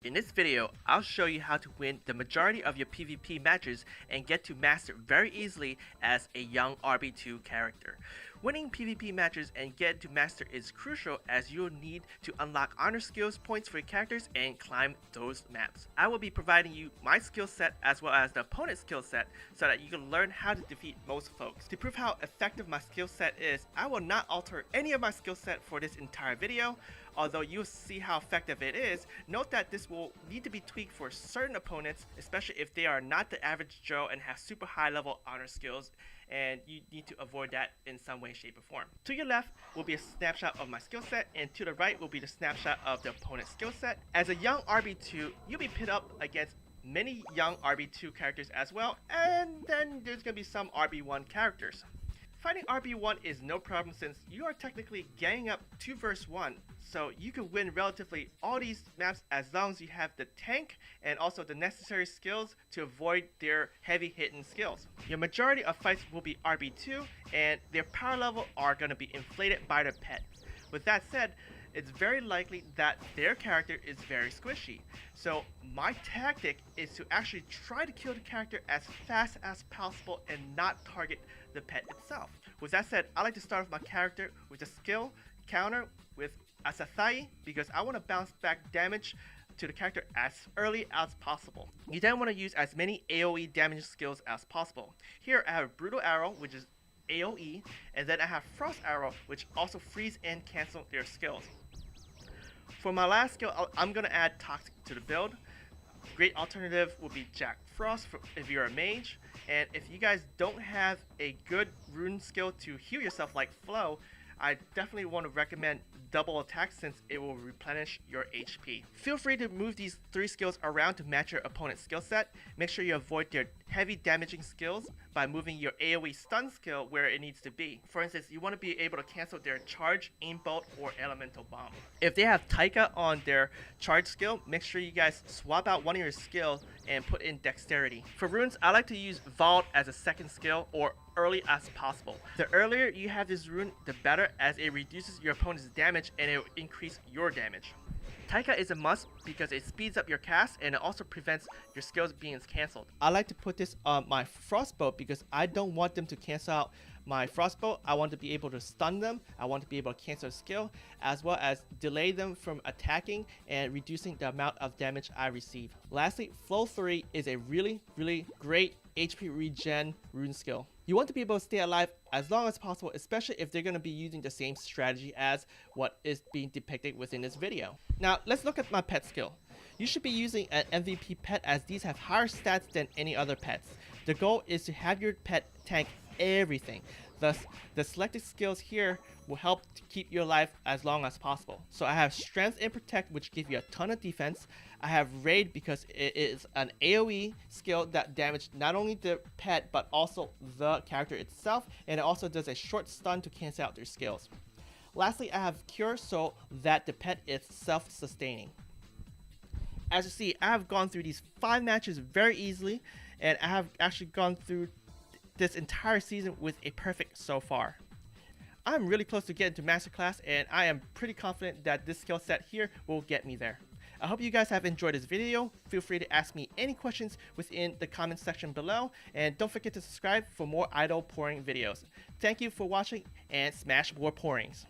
In this video, I'll show you how to win the majority of your PvP matches and get to master very easily as a Young RB2 character. Winning PvP matches and get to master is crucial as you'll need to unlock honor skills points for your characters and climb those maps. I will be providing you my skill set as well as the opponent's skill set so that you can learn how to defeat most folks. To prove how effective my skill set is, I will not alter any of my skill set for this entire video. Although you'll see how effective it is, note that this will need to be tweaked for certain opponents, especially if they are not the average Joe and have super high level honor skills, and you need to avoid that in some way, shape, or form. To your left will be a snapshot of my skill set, and to the right will be the snapshot of the opponent's skill set. As a Young RB2, you'll be pit up against many Young RB2 characters as well, and then there's going to be some RB1 characters. Fighting RB1 is no problem since you are technically ganging up 2 vs 1, so you can win relatively all these maps as long as you have the tank and also the necessary skills to avoid their heavy hitting skills. Your majority of fights will be RB2 and their power level are going to be inflated by the pet. With that said, it's very likely that their character is very squishy. So my tactic is to actually try to kill the character as fast as possible and not target the pet itself. With that said, I like to start with my character with a skill counter with Asathai because I want to bounce back damage to the character as early as possible. You then want to use as many AoE damage skills as possible. Here I have Brutal Arrow, which is AoE, and then I have Frost Arrow, which also freeze and cancel their skills. For my last skill, I'm going to add Toxic to the build. Great alternative would be Jack Frost if you're a mage, and if you guys don't have a good rune skill to heal yourself like Flow, I definitely want to recommend Double Attack since it will replenish your HP. Feel free to move these 3 skills around to match your opponent's skill set. Make sure you avoid their heavy damaging skills by moving your AoE stun skill where it needs to be. For instance, you want to be able to cancel their charge, aim bolt, or elemental bomb. If they have Taika on their charge skill, make sure you guys swap out one of your skills and put in dexterity. For runes, I like to use Vault as a second skill or early as possible. The earlier you have this rune, the better, as it reduces your opponent's damage and it will increase your damage. Taika is a must because it speeds up your cast and it also prevents your skills being cancelled. I like to put this on my Frostbow because I don't want them to cancel out my Frostbow. I want to be able to stun them, I want to be able to cancel a skill, as well as delay them from attacking and reducing the amount of damage I receive. Lastly, Flow 3 is a really great HP regen rune skill. You want to be able to stay alive as long as possible, especially if they're going to be using the same strategy as what is being depicted within this video. Now, let's look at my pet skill. You should be using an MVP pet as these have higher stats than any other pets. The goal is to have your pet tank everything. Thus, the selected skills here will help to keep you alive as long as possible. So I have Strength and Protect, which give you a ton of defense. I have Raid because it is an AoE skill that damages not only the pet but also the character itself, and it also does a short stun to cancel out their skills. Lastly, I have Cure so that the pet is self-sustaining. As you see, I have gone through these 5 matches very easily, and I have actually gone through this entire season with a perfect so far. I'm really close to getting to Masterclass, and I am pretty confident that this skill set here will get me there. I hope you guys have enjoyed this video. Feel free to ask me any questions within the comment section below, and don't forget to subscribe for more idle pouring videos. Thank you for watching, and smash more pourings.